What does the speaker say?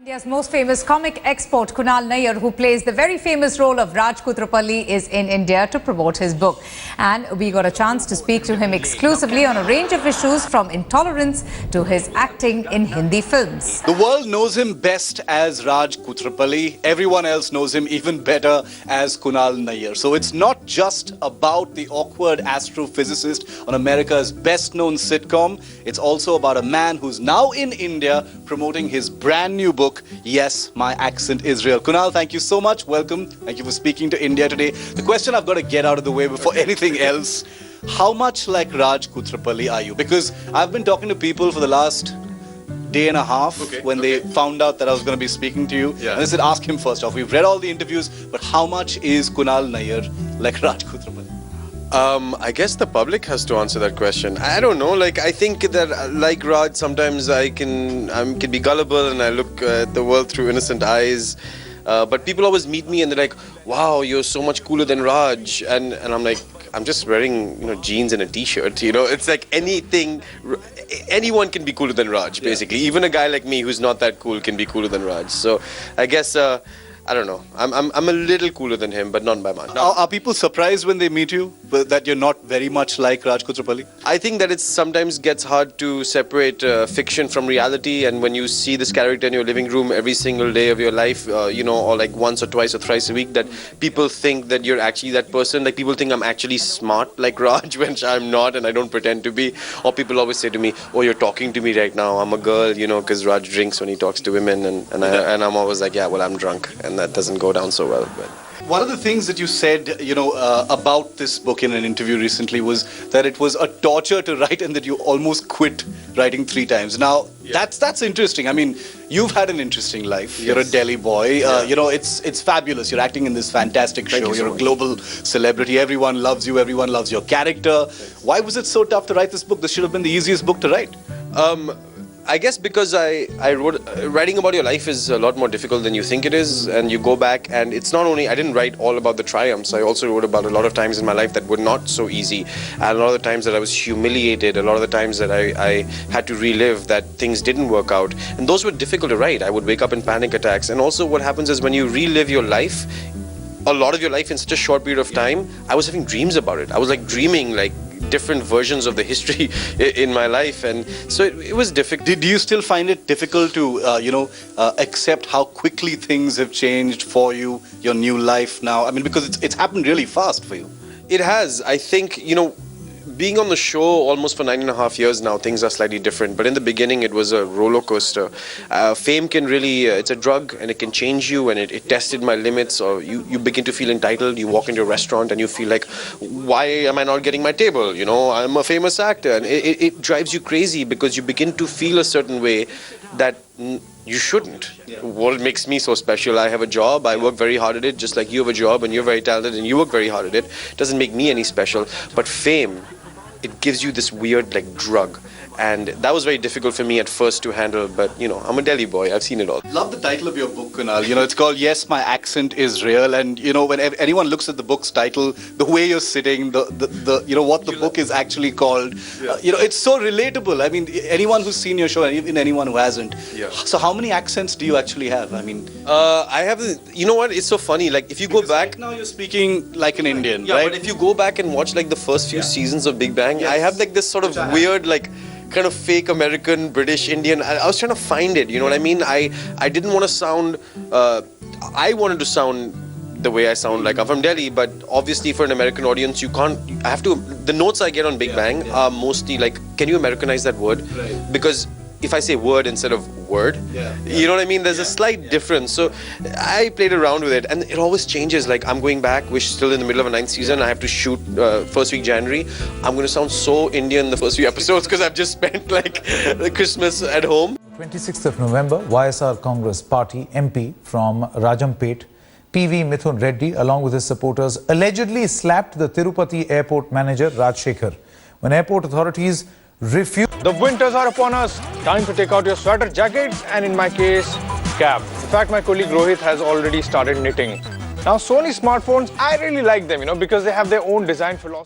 India's most famous comic expert, Kunal Nayyar, who plays the very famous role of Raj Koothrappali, is in India to promote his book. And we got a chance to speak to him exclusively on a range of issues, from intolerance to his acting in Hindi films. The world knows him best as Raj Koothrappali. Everyone else knows him even better as Kunal Nayyar. So it's not just about the awkward astrophysicist on America's best-known sitcom. It's also about a man who's now in India promoting his brand new book, Yes, My Accent is Real. Kunal, thank you so much. Welcome. Thank you for speaking to India today. The question I've got to get out of the way before anything else, how much like Raj Koothrappali are you? Because I've been talking to people for the last day and a half when they found out that I was going to be speaking to you. And I said, ask him first off. We've read all the interviews, but how much is Kunal Nayyar like Raj Koothrappali? I guess the public has to answer that question. I don't know. Like, I think that, like Raj, sometimes I can be gullible and I look at the world through innocent eyes. But people always meet me and they're like, "Wow, you're so much cooler than Raj," and I'm like, I'm just wearing jeans and a t-shirt. It's like anyone can be cooler than Raj, basically. Even a guy like me who's not that cool can be cooler than Raj. So I guess. I don't know. I'm a little cooler than him, but not by much. Are people surprised when they meet you that you're not very much like Raj Koothrappali? I think that it sometimes gets hard to separate fiction from reality, and when you see this character in your living room every single day of your life, or like once or twice or thrice a week, that people think that you're actually that person. Like, people think I'm actually smart like Raj, when I'm not, and I don't pretend to be. Or people always say to me, "Oh, you're talking to me right now. I'm a girl," because Raj drinks when he talks to women, and I'm always like, "Yeah, well, I'm drunk," and that doesn't go down so well. But one of the things that you said, about this book in an interview recently was that it was a torture to write and that you almost quit writing 3 times. Now, that's interesting. I mean, you've had an interesting life. You're a Delhi boy. It's fabulous. You're acting in this fantastic show. You're a global celebrity. Everyone loves you. Everyone loves your character. Why was it so tough to write this book? This should have been the easiest book to write. I guess because I wrote, writing about your life is a lot more difficult than you think it is, and you go back and it's not only, I didn't write all about the triumphs, I also wrote about a lot of times in my life that were not so easy, and a lot of the times that I was humiliated, a lot of the times that I had to relive that things didn't work out, and those were difficult to write. I would wake up in panic attacks, and also what happens is when you relive your life, a lot of your life in such a short period of time, I was having dreams about it. I was like dreaming like different versions of the history in my life, and so it was difficult. Did you still find it difficult to accept how quickly things have changed for you, your new life now? I mean, because it's happened really fast for you. It has. I think, being on the show almost for 9.5 years now, things are slightly different. But in the beginning, it was a roller coaster. Fame can really, it's a drug, and it can change you, and it tested my limits. Or you begin to feel entitled. You walk into a restaurant and you feel like, why am I not getting my table? I'm a famous actor. And it drives you crazy because you begin to feel a certain way that you shouldn't. What makes me so special? I have a job, I work very hard at it, just like you have a job and you're very talented and you work very hard at it. Doesn't make me any special. But fame, it gives you this weird drug, and that was very difficult for me at first to handle, but I'm a Delhi boy, I've seen it all. Love the title of your book, Kunal. It's called Yes, My Accent is Real, and when anyone looks at the book's title, the way you're sitting, what the book is actually called, it's so relatable. I mean, anyone who's seen your show, and even anyone who hasn't. So how many accents do you actually have? I mean, I have, what, it's so funny, like if you go back, right now you're speaking like an Indian, right? But if you go back and watch like the first few seasons of Big Bang, I have like this sort of weird kind of fake American, British, Indian. I was trying to find it, you know what I mean? I didn't want to sound, I wanted to sound the way I sound like I'm from Delhi, but obviously for an American audience, you can't, I have to, the notes I get on Big Bang are mostly like, can you Americanize that word? Right. Because if I say word instead of word, you know what I mean? There's a slight difference. So I played around with it, and it always changes. Like, I'm going back, we're still in the middle of a 9th season. I have to shoot first week January. I'm going to sound so Indian the first few episodes because I've just spent Christmas at home. 26th of November, YSR Congress Party MP from Rajampet, PV Mithun Reddy, along with his supporters, allegedly slapped the Tirupati airport manager, Raj Shekhar, when airport authorities refused. The winters are upon us. Time to take out your sweater jackets and, in my case, cap. In fact, my colleague Rohit has already started knitting. Now, Sony smartphones, I really like them, because they have their own design philosophy.